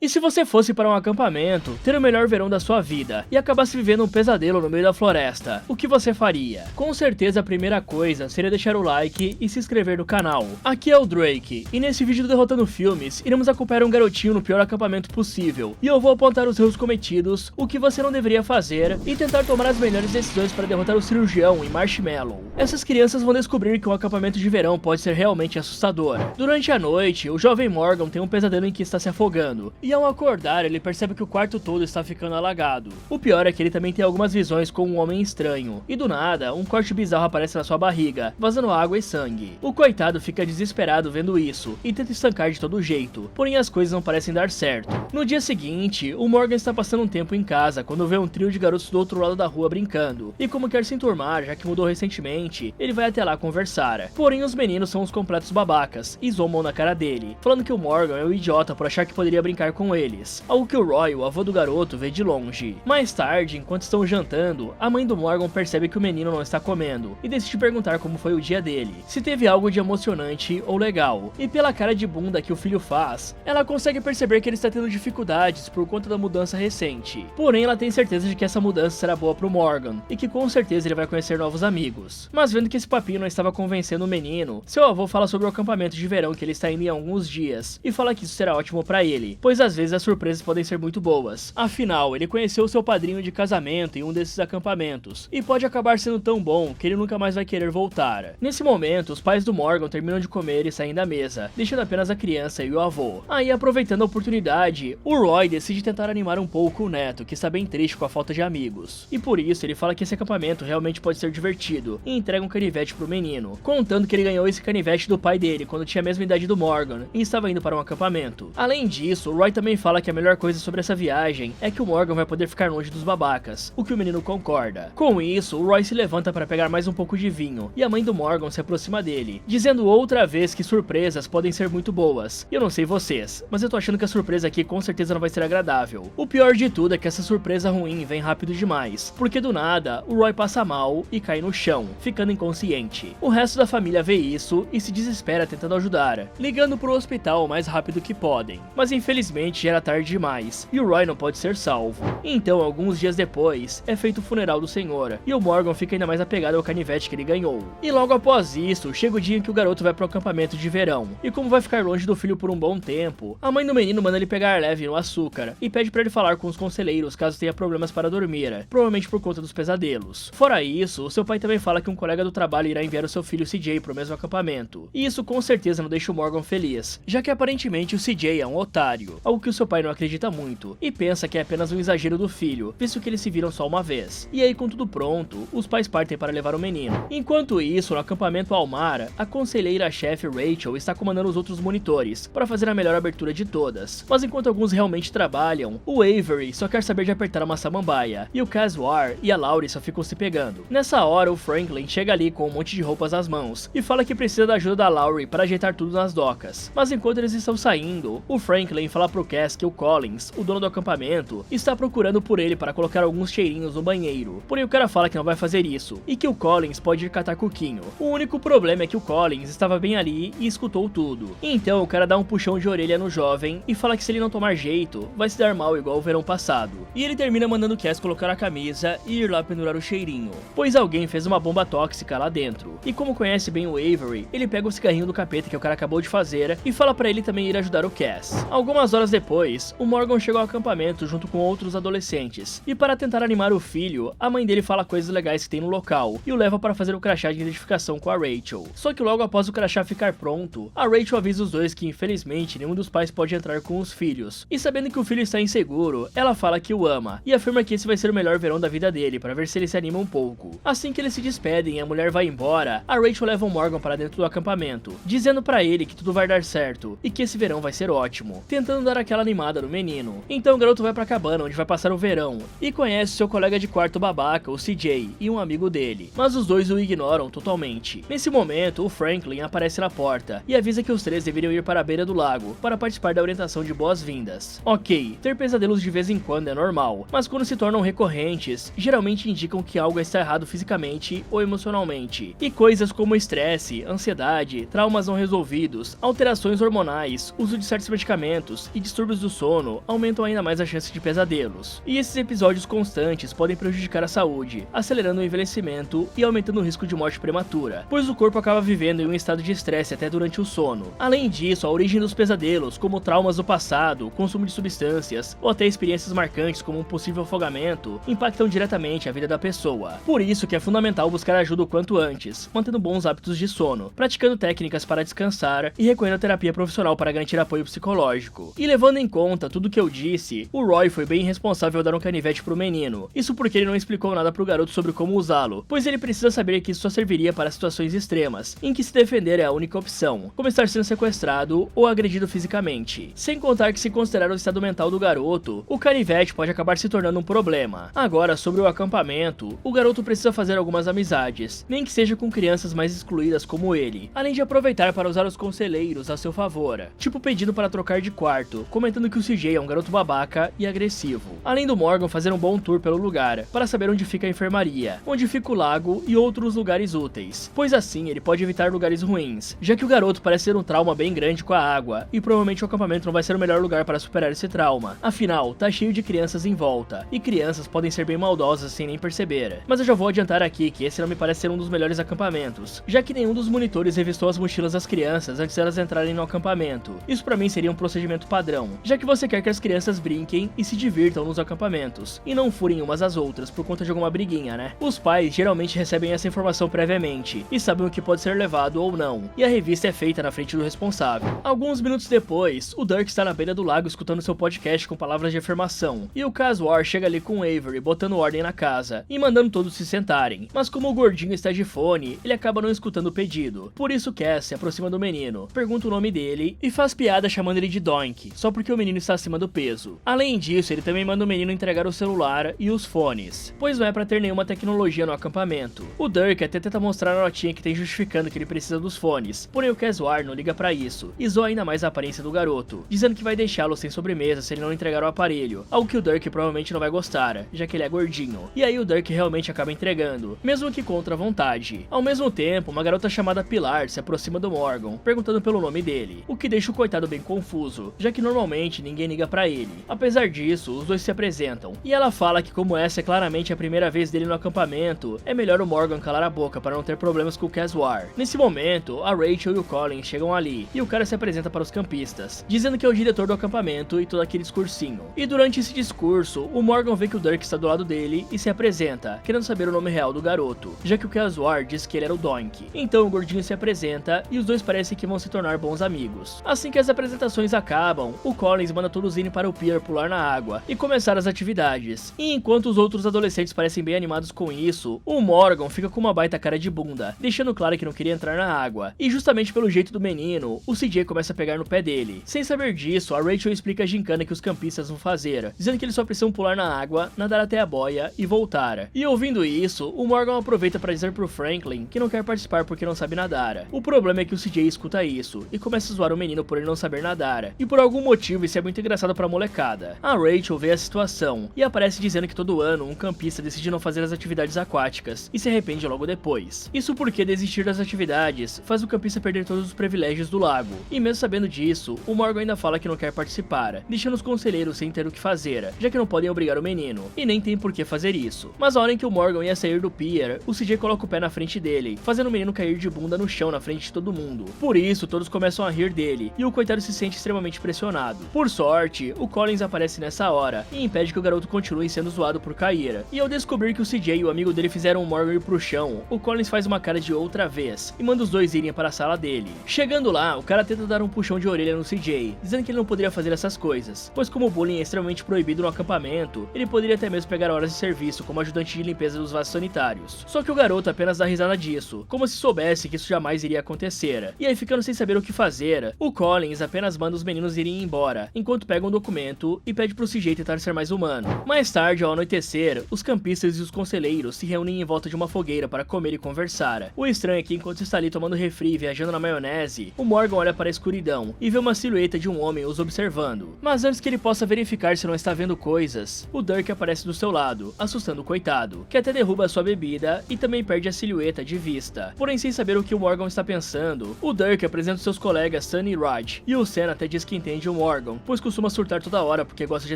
E se você fosse para um acampamento, ter o melhor verão da sua vida e acabasse vivendo um pesadelo no meio da floresta, o que você faria? Com certeza a primeira coisa seria deixar o like e se inscrever no canal. Aqui é o Drake, e nesse vídeo do Derrotando Filmes, iremos acompanhar um garotinho no pior acampamento possível, e eu vou apontar os erros cometidos, o que você não deveria fazer, e tentar tomar as melhores decisões para derrotar o cirurgião e Marshmallow. Essas crianças vão descobrir que um acampamento de verão pode ser realmente assustador. Durante a noite, o jovem Morgan tem um pesadelo em que está se afogando, e ao acordar ele percebe que o quarto todo está ficando alagado. O pior é que ele também tem algumas visões com um homem estranho, e do nada, um corte bizarro aparece na sua barriga, vazando água e sangue. O coitado fica desesperado vendo isso, e tenta estancar de todo jeito, porém as coisas não parecem dar certo. No dia seguinte, o Morgan está passando um tempo em casa, quando vê um trio de garotos do outro lado da rua brincando, e como quer se enturmar, já que mudou recentemente, ele vai até lá conversar. Porém os meninos são os completos babacas, e zombam na cara dele, falando que o Morgan é um idiota por achar que poderia brincar com eles, algo que o Roy, o avô do garoto, vê de longe. Mais tarde, enquanto estão jantando, a mãe do Morgan percebe que o menino não está comendo, e decide perguntar como foi o dia dele, se teve algo de emocionante ou legal, e pela cara de bunda que o filho faz, ela consegue perceber que ele está tendo dificuldades por conta da mudança recente. Porém, ela tem certeza de que essa mudança será boa pro Morgan, e que com certeza ele vai conhecer novos amigos. Mas vendo que esse papinho não estava convencendo o menino, seu avô fala sobre o acampamento de verão que ele está indo em alguns dias, e fala que isso será ótimo pra ele, pois às vezes as surpresas podem ser muito boas. Afinal, ele conheceu seu padrinho de casamento em um desses acampamentos, e pode acabar sendo tão bom que ele nunca mais vai querer voltar. Nesse momento, os pais do Morgan terminam de comer e saem da mesa, deixando apenas a criança e o avô. Aí, aproveitando a oportunidade, o Roy decide tentar animar um pouco o neto, que está bem triste com a falta de amigos. E por isso, ele fala que esse acampamento realmente pode ser divertido, e entrega um canivete pro menino, contando que ele ganhou esse canivete do pai dele quando tinha a mesma idade do Morgan, e estava indo para um acampamento. Além disso, o Roy também fala que a melhor coisa sobre essa viagem é que o Morgan vai poder ficar longe dos babacas, o que o menino concorda. Com isso, o Roy se levanta para pegar mais um pouco de vinho, e a mãe do Morgan se aproxima dele, dizendo outra vez que surpresas podem ser muito boas. E eu não sei vocês, mas eu tô achando que a surpresa aqui com certeza não vai ser agradável. O pior de tudo é que essa surpresa ruim vem rápido demais, porque do nada, o Roy passa mal e cai no chão, ficando inconsciente. O resto da família vê isso e se desespera tentando ajudar, ligando pro hospital o mais rápido que podem. Mas infelizmente já era tarde demais, e o Roy não pode ser salvo. Então, alguns dias depois, é feito o funeral do senhor, e o Morgan fica ainda mais apegado ao canivete que ele ganhou. E logo após isso, chega o dia em que o garoto vai pro acampamento de verão, e como vai ficar longe do filho por um bom tempo, a mãe do menino manda ele pegar leve no açúcar, e pede pra ele falar com os conselheiros caso tenha problemas para dormir, provavelmente por conta dos pesadelos. Fora isso, seu pai também fala que um colega do trabalho irá enviar o seu filho CJ pro mesmo acampamento, e isso com certeza não deixa o Morgan feliz, já que aparentemente o CJ é um otário, algo que o seu pai não acredita muito, e pensa que é apenas um exagero do filho, visto que eles se viram só uma vez. E aí, com tudo pronto, os pais partem para levar o menino. Enquanto isso, no acampamento Almar, a conselheira-chefe Rachel está comandando os outros monitores, para fazer a melhor abertura de todas. Mas enquanto alguns realmente trabalham, o Avery só quer saber de apertar uma samambaia, e o Caswar e a Laurie só ficam se pegando. Nessa hora, o Franklin chega ali com um monte de roupas nas mãos, e fala que precisa da ajuda da Laurie para ajeitar tudo nas docas. Mas enquanto eles estão saindo, o Franklin fala pro Cass que o Collins, o dono do acampamento, está procurando por ele para colocar alguns cheirinhos no banheiro. Porém o cara fala que não vai fazer isso, e que o Collins pode ir catar coquinho. O único problema é que o Collins estava bem ali e escutou tudo. Então o cara dá um puxão de orelha no jovem e fala que se ele não tomar jeito, vai se dar mal igual o verão passado. E ele termina mandando o Cass colocar a camisa e ir lá pendurar o cheirinho, pois alguém fez uma bomba tóxica lá dentro. E como conhece bem o Avery, ele pega o cigarrinho do capeta que o cara acabou de fazer e fala pra ele também ir ajudar o Cass. Algumas horas depois, o Morgan chegou ao acampamento junto com outros adolescentes, e para tentar animar o filho, a mãe dele fala coisas legais que tem no local, e o leva para fazer o crachá de identificação com a Rachel. Só que logo após o crachá ficar pronto, a Rachel avisa os dois que infelizmente nenhum dos pais pode entrar com os filhos, e sabendo que o filho está inseguro, ela fala que o ama, e afirma que esse vai ser o melhor verão da vida dele, para ver se ele se anima um pouco. Assim que eles se despedem e a mulher vai embora, a Rachel leva o Morgan para dentro do acampamento, dizendo para ele que tudo vai dar certo, e que esse verão vai ser ótimo, tentando dar aquela animada no menino. Então o garoto vai pra cabana onde vai passar o verão, e conhece seu colega de quarto babaca, o CJ, e um amigo dele, mas os dois o ignoram totalmente. Nesse momento, o Franklin aparece na porta, e avisa que os três deveriam ir para a beira do lago, para participar da orientação de boas-vindas. Ok, ter pesadelos de vez em quando é normal, mas quando se tornam recorrentes, geralmente indicam que algo está errado fisicamente ou emocionalmente, e coisas como estresse, ansiedade, traumas não resolvidos, alterações hormonais, uso de certos medicamentos e distúrbios do sono aumentam ainda mais a chance de pesadelos, e esses episódios constantes podem prejudicar a saúde, acelerando o envelhecimento e aumentando o risco de morte prematura, pois o corpo acaba vivendo em um estado de estresse até durante o sono. Além disso, a origem dos pesadelos, como traumas do passado, consumo de substâncias ou até experiências marcantes como um possível afogamento, impactam diretamente a vida da pessoa. Por isso que é fundamental buscar ajuda o quanto antes, mantendo bons hábitos de sono, praticando técnicas para descansar e recorrendo à terapia profissional para garantir apoio psicológico. E levando em conta tudo que eu disse, o Roy foi bem irresponsável ao dar um canivete pro menino. Isso porque ele não explicou nada pro garoto sobre como usá-lo, pois ele precisa saber que isso só serviria para situações extremas, em que se defender é a única opção, como estar sendo sequestrado ou agredido fisicamente. Sem contar que, se considerar o estado mental do garoto, o canivete pode acabar se tornando um problema. Agora, sobre o acampamento, o garoto precisa fazer algumas amizades, nem que seja com crianças mais excluídas como ele, além de aproveitar para usar os conselheiros a seu favor, tipo pedindo para trocar de quarto, comentando que o CJ é um garoto babaca e agressivo. Além do Morgan fazer um bom tour pelo lugar, para saber onde fica a enfermaria, onde fica o lago e outros lugares úteis, pois assim ele pode evitar lugares ruins, já que o garoto parece ter um trauma bem grande com a água, e provavelmente o acampamento não vai ser o melhor lugar para superar esse trauma. Afinal, tá cheio de crianças em volta, e crianças podem ser bem maldosas sem nem perceber. Mas eu já vou adiantar aqui que esse não me parece ser um dos melhores acampamentos, já que nenhum dos monitores revistou as mochilas das crianças antes de elas entrarem no acampamento. Isso pra mim seria um procedimento padrão, já que você quer que as crianças brinquem e se divirtam nos acampamentos, e não furem umas às outras por conta de alguma briguinha, né? Os pais geralmente recebem essa informação previamente, e sabem o que pode ser levado ou não, e a revista é feita na frente do responsável. Alguns minutos depois, o Dirk está na beira do lago escutando seu podcast com palavras de afirmação, e o Caswar chega ali com o Avery botando ordem na casa, e mandando todos se sentarem, mas como o gordinho está de fone, ele acaba não escutando o pedido. Por isso Cass se aproxima do menino, pergunta o nome dele e faz piada chamando ele de Doink, só porque o menino está acima do peso. Além disso, ele também manda o menino entregar o celular e os fones, pois não é pra ter nenhuma tecnologia no acampamento. O Dirk até tenta mostrar a notinha que tem justificando que ele precisa dos fones, porém o Caswar não liga pra isso, e zoa ainda mais a aparência do garoto, dizendo que vai deixá-lo sem sobremesa se ele não entregar o aparelho, algo que o Dirk provavelmente não vai gostar, já que ele é gordinho. E aí o Dirk realmente acaba entregando, mesmo que contra a vontade. Ao mesmo tempo, uma garota chamada Pilar se aproxima do Morgan, perguntando pelo nome dele, o que deixa o coitado bem confuso, já que normalmente ninguém liga pra ele. Apesar disso, os dois se apresentam, e ela fala que como essa é claramente a primeira vez dele no acampamento, é melhor o Morgan calar a boca para não ter problemas com o Caswar. Nesse momento, a Rachel e o Colin chegam ali, e o cara se apresenta para os campistas, dizendo que é o diretor do acampamento e todo aquele discursinho. E durante esse discurso, o Morgan vê que o Dirk está do lado dele e se apresenta, querendo saber o nome real do garoto, já que o Caswar disse que ele era o Doink. Então o gordinho se apresenta e os dois parecem que vão se tornar bons amigos. Assim que as apresentações acabam, o Collins manda todos irem para o pier pular na água e começar as atividades. E enquanto os outros adolescentes parecem bem animados com isso, o Morgan fica com uma baita cara de bunda, deixando claro que não queria entrar na água. E justamente pelo jeito do menino, o CJ começa a pegar no pé dele. Sem saber disso, a Rachel explica a gincana que os campistas vão fazer, dizendo que eles só precisam pular na água, nadar até a boia e voltar. E ouvindo isso, o Morgan aproveita para dizer pro Franklin que não quer participar porque não sabe nadar. O problema é que o CJ escuta isso e começa a zoar o menino por ele não saber nadar, e por algum motivo isso é muito engraçado pra molecada. A Rachel vê a situação e aparece dizendo que todo ano um campista decide não fazer as atividades aquáticas e se arrepende logo depois. Isso porque desistir das atividades faz o campista perder todos os privilégios do lago, e mesmo sabendo disso, o Morgan ainda fala que não quer participar, deixando os conselheiros sem ter o que fazer, já que não podem obrigar o menino, e nem tem por que fazer isso. Mas a hora em que o Morgan ia sair do pier, o CJ coloca o pé na frente dele, fazendo o menino cair de bunda no chão na frente de todo mundo. Por isso, todos começam a rir dele, e o coitado se sente extremamente pressionado. Por sorte, o Collins aparece nessa hora, e impede que o garoto continue sendo zoado por cair. E ao descobrir que o CJ e o amigo dele fizeram o Morgan ir pro chão, o Collins faz uma cara de outra vez, e manda os dois irem para a sala dele. Chegando lá, o cara tenta dar um puxão de orelha no CJ, dizendo que ele não poderia fazer essas coisas, pois como o bullying é extremamente proibido no acampamento, ele poderia até mesmo pegar horas de serviço como ajudante de limpeza dos vasos sanitários. Só que o garoto apenas dá risada disso, como se soubesse que isso jamais iria acontecer. E aí, ficando sem saber o que fazer, o Collins apenas manda os meninos irem embora, enquanto pega um documento e pede pro CJ tentar ser mais humano. Mais tarde, ao anoitecer, os campistas e os conselheiros se reúnem em volta de uma fogueira para comer e conversar. O estranho é que enquanto está ali tomando refri e viajando na maionese, o Morgan olha para a escuridão e vê uma silhueta de um homem os observando. Mas antes que ele possa verificar se não está vendo coisas, o Dirk aparece do seu lado, assustando o coitado, que até derruba a sua bebida e também perde a silhueta de vista. Porém, sem saber o que o Morgan está pensando, o Dirk apresenta seus colegas Sunny e Raj, e o Sen até diz que entende o Morgan, pois costuma surtar toda hora porque gosta de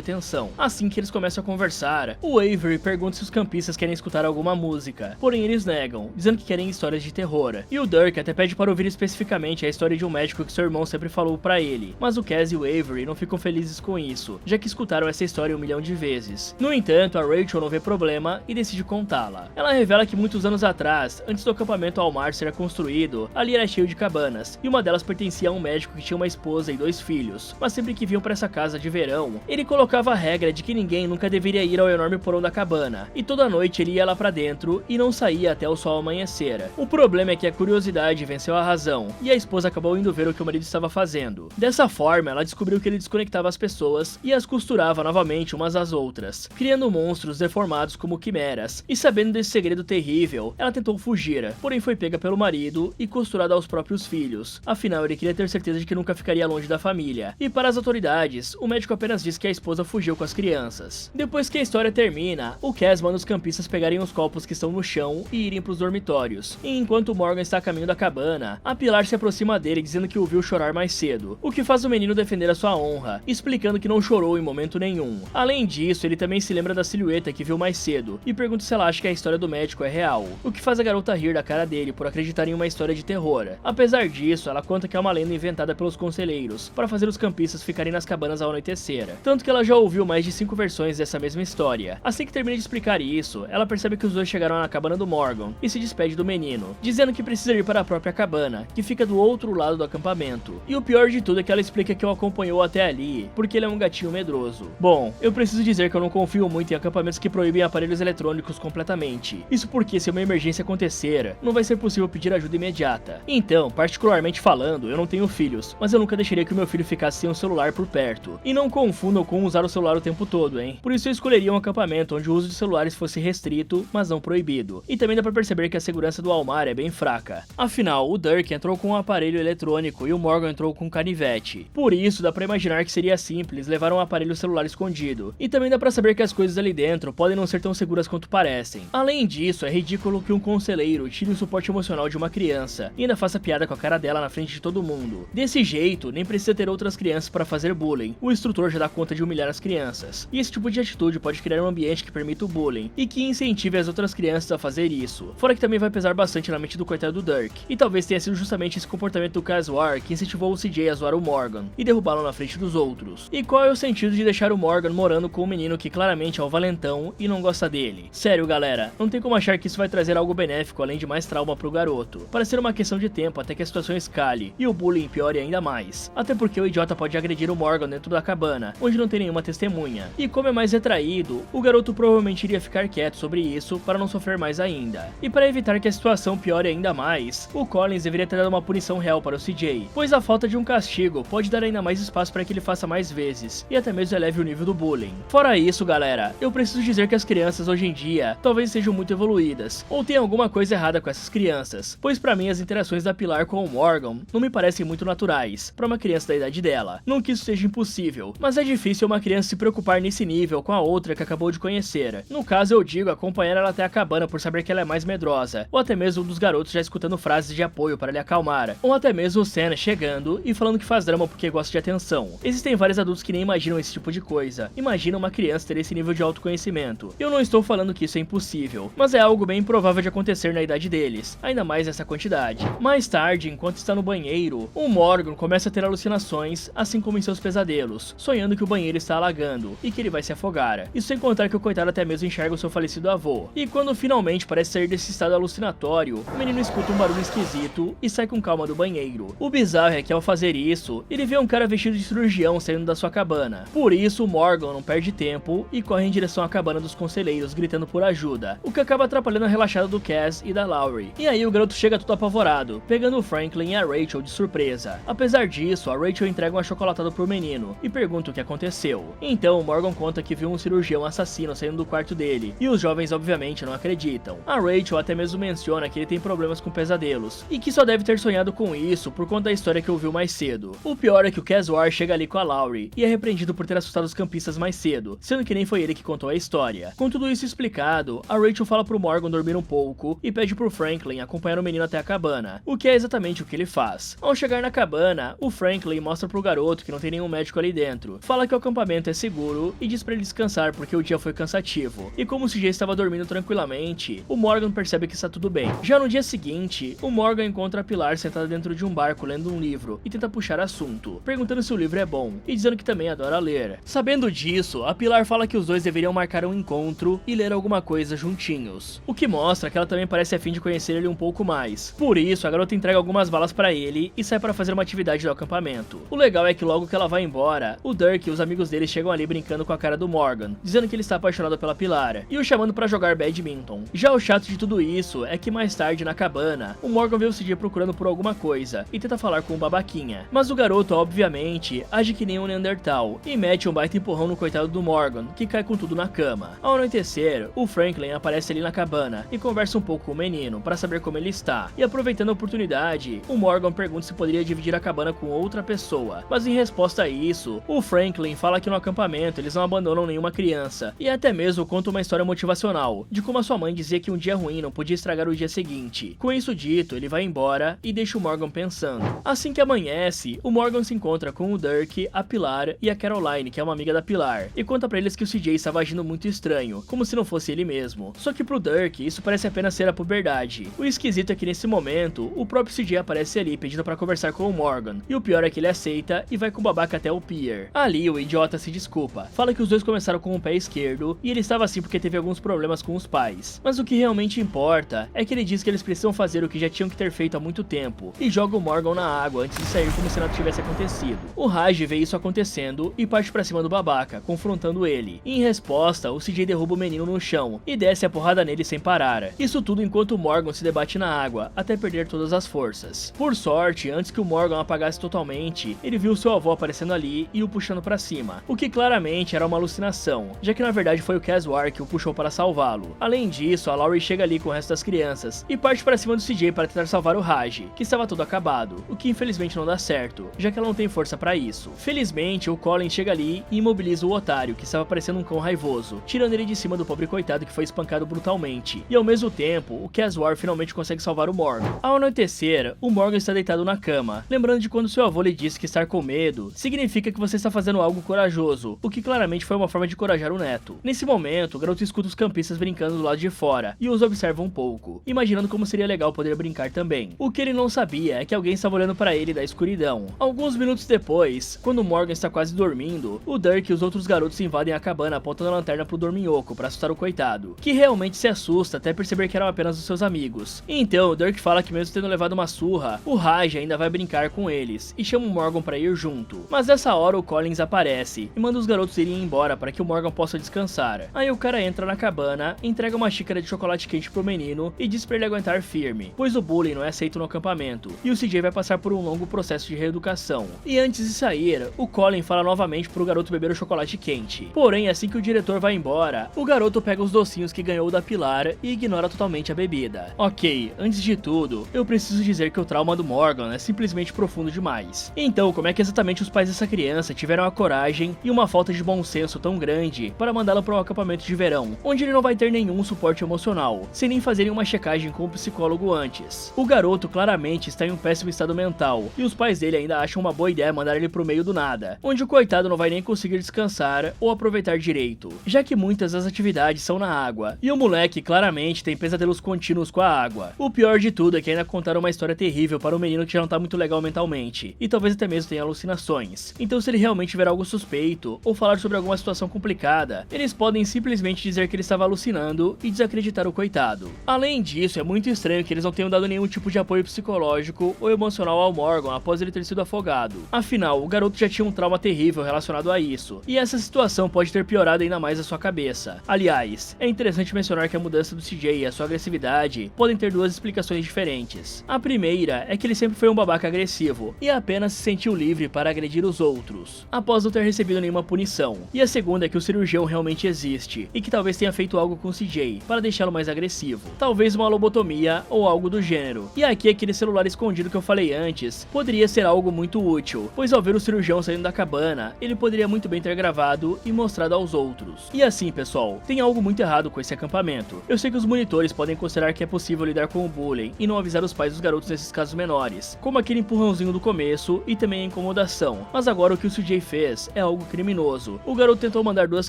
atenção. Assim que eles começam a conversar, o Avery pergunta se os campistas querem escutar alguma música, porém eles negam, dizendo que querem histórias de terror. E o Dirk até pede para ouvir especificamente a história de um médico que seu irmão sempre falou pra ele, mas o Cass e o Avery não ficam felizes com isso, já que escutaram essa história 1 milhão de vezes. No entanto, a Rachel não vê problema e decide contá-la. Ela revela que muitos anos atrás, antes do acampamento Almar ser construído, ali era cheio de cabanas, e uma delas pertencia a um médico que tinha uma esposa e 2 filhos, mas sempre que vinham para essa casa de verão, ele colocava a regra de que ninguém nunca deveria ir ao enorme porão da cabana, e toda noite ele ia lá pra dentro e não saía até o sol amanhecer. O problema é que a curiosidade venceu a razão, e a esposa acabou indo ver o que o marido estava fazendo. Dessa forma, ela descobriu que ele desconectava as pessoas e as costurava novamente umas às outras, criando monstros deformados como quimeras, e sabendo desse segredo terrível, ela tentou fugir, porém foi pega pelo marido e costurada aos próprios filhos, afinal ele queria ter certeza de que nunca ficaria longe da família. E para as autoridades, o médico apenas disse que a esposa fugiu com as crianças. Depois que a história termina, o Cass manda os campistas pegarem os copos que estão no chão e irem para os dormitórios, e enquanto Morgan está a caminho da cabana, a Pilar se aproxima dele dizendo que o viu chorar mais cedo, o que faz o menino defender a sua honra, explicando que não chorou em momento nenhum. Além disso, ele também se lembra da silhueta que viu mais cedo, e pergunta se ela acha que a história do médico é real, o que faz a garota rir da cara dele por acreditar em uma história de terror. Apesar disso, ela conta que é uma lenda inventada pelos conselheiros, para fazer os campistas ficarem nas cabanas ao anoitecer, tanto que ela já ouviu mais de 5 versões dessa mesma história. Assim que termina de explicar isso, ela percebe que os dois chegaram na cabana do Morgan, e se despede do menino, dizendo que precisa ir para a própria cabana, que fica do outro lado do acampamento. E o pior de tudo é que ela explica que o acompanhou até ali, porque ele é um gatinho medroso. Bom, eu preciso dizer que eu não confio muito em acampamentos que proíbem aparelhos eletrônicos completamente. Isso porque se uma emergência acontecer, não vai ser possível pedir ajuda imediata. Então, particularmente falando, eu não tenho filhos, mas eu nunca deixaria que o meu filho ficasse sem um celular por perto. E não confundam com usar o celular o tempo todo, hein? Por isso eu escolheria um acampamento onde o uso de celulares fosse restrito, mas não proibido. E também dá pra perceber que a segurança do Almar é bem fraca. Afinal, o Dirk entrou com um aparelho eletrônico e o Morgan entrou com um canivete. Por isso, dá pra imaginar que seria simples levar um aparelho celular escondido. E também dá pra saber que as coisas ali dentro podem não ser tão seguras quanto parecem. Além disso, é ridículo que um conselheiro tire o suporte emocional de uma criança e ainda faça piada com a cara dela na frente de todo mundo. Desse jeito, nem precisa ter outras crianças para fazer bullying. O instrutor já dá conta de humilhar as crianças. E esse tipo de atitude pode criar um ambiente que permita o bullying e que incentive as outras crianças a fazer isso. Fora que também vai pesar bastante na mente do coitado do Dirk. E talvez tenha sido justamente esse comportamento do Caswar que incentivou o CJ a zoar o Morgan e derrubá-lo na frente dos outros. E qual é o sentido de deixar o Morgan morando com um menino que claramente é o valentão e não gosta dele? Sério, galera, não tem como achar que isso vai trazer algo benéfico além de mais trauma pro garoto. Parece ser uma questão de tempo até que a situação escale e o bullying piore ainda mais. Até porque o idiota pode agredir o Morgan dentro da cabana, onde não tem nenhuma testemunha. E como é mais retraído, o garoto provavelmente iria ficar quieto sobre isso para não sofrer mais ainda. E para evitar que a situação piore ainda mais, o Collins deveria ter dado uma punição real para o CJ, pois a falta de um castigo pode dar ainda mais espaço para que ele faça mais vezes, e até mesmo eleve o nível do bullying. Fora isso, galera, eu preciso dizer que as crianças hoje em dia talvez sejam muito evoluídas, ou tem alguma coisa errada com essas crianças, pois pra mim as interações da Pilar com o Morgan não me parecem muito naturais para uma criança da idade dela. Não que isso seja impossível, mas é difícil uma criança se preocupar nesse nível com a outra que acabou de conhecer. No caso, eu digo acompanhar ela até a cabana por saber que ela é mais medrosa, ou até mesmo um dos garotos já escutando frases de apoio para lhe acalmar, ou até mesmo o Sam chegando e falando que faz drama porque gosta de atenção. Existem vários adultos que nem imaginam esse tipo de coisa. Imagina uma criança ter esse nível de autoconhecimento. Eu não estou falando que isso é impossível, mas é algo bem improvável de acontecer na idade deles, ainda mais nessa quantidade. Mais tarde, enquanto está no banheiro, o Morgan começa a ter alucinações, assim como em seus pesadelos, sonhando que o banheiro está alagando e que ele vai se afogar. Isso sem contar que o coitado até mesmo enxerga o seu falecido avô. E quando finalmente parece sair desse estado alucinatório, o menino escuta um barulho esquisito e sai com calma do banheiro. O bizarro é que ao fazer isso, ele vê um cara vestido de cirurgião saindo da sua cabana. Por isso, o Morgan não perde tempo e corre em direção à cabana dos conselheiros, gritando por ajuda, o que acaba atrapalhando a relaxada do Cass e da Laurie. E aí o garoto chega todo apavorado, pegando o Franklin e a Rachel de surpresa. Apesar disso, a Rachel entrega um achocolatado pro menino e pergunta o que aconteceu. Então, o Morgan conta que viu um cirurgião assassino saindo do quarto dele, e os jovens obviamente não acreditam. A Rachel até mesmo menciona que ele tem problemas com pesadelos, e que só deve ter sonhado com isso por conta da história que ouviu mais cedo. O pior é que o Caswar chega ali com a Laurie, e é repreendido por ter assustado os campistas mais cedo, sendo que nem foi ele que contou a história. Com tudo isso explicado, a Rachel fala pro Morgan dormir um pouco, e pede pro Franklin acompanhar o menino até a cabana, o que é exatamente o que ele faz. Ao chegar na cabana, o Franklin mostra pro garoto garoto que não tem nenhum médico ali dentro. Fala que o acampamento é seguro e diz pra ele descansar porque o dia foi cansativo. E como o CJ estava dormindo tranquilamente, o Morgan percebe que está tudo bem. Já no dia seguinte, o Morgan encontra a Pilar sentada dentro de um barco lendo um livro e tenta puxar assunto, perguntando se o livro é bom e dizendo que também adora ler. Sabendo disso, a Pilar fala que os dois deveriam marcar um encontro e ler alguma coisa juntinhos, o que mostra que ela também parece a fim de conhecer ele um pouco mais. Por isso, a garota entrega algumas balas pra ele e sai para fazer uma atividade do acampamento. O legal é que logo que ela vai embora, o Dirk e os amigos dele chegam ali brincando com a cara do Morgan, dizendo que ele está apaixonado pela Pilar e o chamando pra jogar badminton. Já o chato de tudo isso é que mais tarde na cabana, o Morgan vê o CJ procurando por alguma coisa e tenta falar com o babaquinha, mas o garoto obviamente age que nem um Neandertal e mete um baita empurrão no coitado do Morgan, que cai com tudo na cama. Ao anoitecer, o Franklin aparece ali na cabana e conversa um pouco com o menino para saber como ele está, e aproveitando a oportunidade, o Morgan pergunta se poderia dividir a cabana com outra pessoa, mas em resposta a isso, o Franklin fala que no acampamento eles não abandonam nenhuma criança, e até mesmo conta uma história motivacional, de como a sua mãe dizia que um dia ruim não podia estragar o dia seguinte. Com isso dito, ele vai embora e deixa o Morgan pensando. Assim que amanhece, o Morgan se encontra com o Dirk, a Pilar e a Caroline, que é uma amiga da Pilar, e conta pra eles que o CJ estava agindo muito estranho, como se não fosse ele mesmo. Só que pro Dirk, isso parece apenas ser a puberdade. O esquisito é que nesse momento, o próprio CJ aparece ali pedindo pra conversar com o Morgan, e o pior é que ele aceita e vai com o babaca até o pier. Ali, o idiota se desculpa, fala que os dois começaram com o pé esquerdo e ele estava assim porque teve alguns problemas com os pais. Mas o que realmente importa é que ele diz que eles precisam fazer o que já tinham que ter feito há muito tempo, e joga o Morgan na água antes de sair como se nada tivesse acontecido. O Raj vê isso acontecendo e parte pra cima do babaca, confrontando ele. Em resposta, o CJ derruba o menino no chão e desce a porrada nele sem parar. Isso tudo enquanto o Morgan se debate na água, até perder todas as forças. Por sorte, antes que o Morgan apagasse totalmente, ele viu seu avô aparecendo ali e o puxando pra cima, o que claramente era uma alucinação, já que na verdade foi o Caswar que o puxou para salvá-lo. Além disso, a Laurie chega ali com o resto das crianças e parte pra cima do CJ para tentar salvar o Raj, que estava todo acabado, o que infelizmente não dá certo, já que ela não tem força pra isso. Felizmente, o Colin chega ali e imobiliza o otário, que estava parecendo um cão raivoso, tirando ele de cima do pobre coitado que foi espancado brutalmente, e ao mesmo tempo, o Caswar finalmente consegue salvar o Morgan. Ao anoitecer, o Morgan está deitado na cama, lembrando de quando seu avô lhe disse que estar com medo significa que você está fazendo algo corajoso, o que claramente foi uma forma de encorajar o neto. Nesse momento, o garoto escuta os campistas brincando do lado de fora e os observa um pouco, imaginando como seria legal poder brincar também. O que ele não sabia é que alguém estava olhando para ele da escuridão. Alguns minutos depois, quando o Morgan está quase dormindo, o Dirk e os outros garotos invadem a cabana apontando a lanterna pro dorminhoco para assustar o coitado, que realmente se assusta até perceber que eram apenas os seus amigos. Então, o Dirk fala que mesmo tendo levado uma surra, o Raj ainda vai brincar com eles e chama o Morgan para ir junto. Mas nessa hora o Collins aparece e manda os garotos irem embora para que o Morgan possa descansar. Aí o cara entra na cabana, entrega uma xícara de chocolate quente pro menino e diz pra ele aguentar firme, pois o bullying não é aceito no acampamento, e o CJ vai passar por um longo processo de reeducação. E antes de sair, o Colin fala novamente pro garoto beber o chocolate quente. Porém, assim que o diretor vai embora, o garoto pega os docinhos que ganhou da Pilar e ignora totalmente a bebida. Ok, antes de tudo, eu preciso dizer que o trauma do Morgan é simplesmente profundo demais. Então, como é que exatamente os pais dessa criança tiveram a coragem e uma falta de bom senso tão grande para mandá-lo para um acampamento de verão, onde ele não vai ter nenhum suporte emocional, sem nem fazerem uma checagem com o psicólogo antes? O garoto claramente está em um péssimo estado mental, e os pais dele ainda acham uma boa ideia mandar ele pro meio do nada, onde o coitado não vai nem conseguir descansar ou aproveitar direito, já que muitas das atividades são na água, e o moleque claramente tem pesadelos contínuos com a água. O pior de tudo é que ainda contaram uma história terrível para um menino que já não tá muito legal mentalmente, e talvez até mesmo tenha alucinações. Então, se ele realmente tiver algo suspeito, ou falar sobre alguma situação complicada, eles podem simplesmente dizer que ele estava alucinando e desacreditar o coitado. Além disso, é muito estranho que eles não tenham dado nenhum tipo de apoio psicológico ou emocional ao Morgan após ele ter sido afogado. Afinal, o garoto já tinha um trauma terrível relacionado a isso, e essa situação pode ter piorado ainda mais a sua cabeça. Aliás, é interessante mencionar que a mudança do CJ e a sua agressividade podem ter duas explicações diferentes. A primeira é que ele sempre foi um babaca agressivo, e apenas se sentiu livre para agredir os outros, após não ter recebido nenhuma punição. E a segunda é que o cirurgião realmente existe, e que talvez tenha feito algo com o CJ, para deixá-lo mais agressivo. Talvez uma lobotomia ou algo do gênero. E aqui aquele celular escondido que eu falei antes, poderia ser algo muito útil, pois ao ver o cirurgião saindo da cabana, ele poderia muito bem ter gravado e mostrado aos outros. E assim, pessoal, tem algo muito errado com esse acampamento. Eu sei que os monitores podem considerar que é possível lidar com o bullying e não avisar os pais dos garotos nesses casos menores, como aquele empurrãozinho do começo e também a incomodação finalização, mas agora o que o CJ fez é algo criminoso. O garoto tentou mandar 2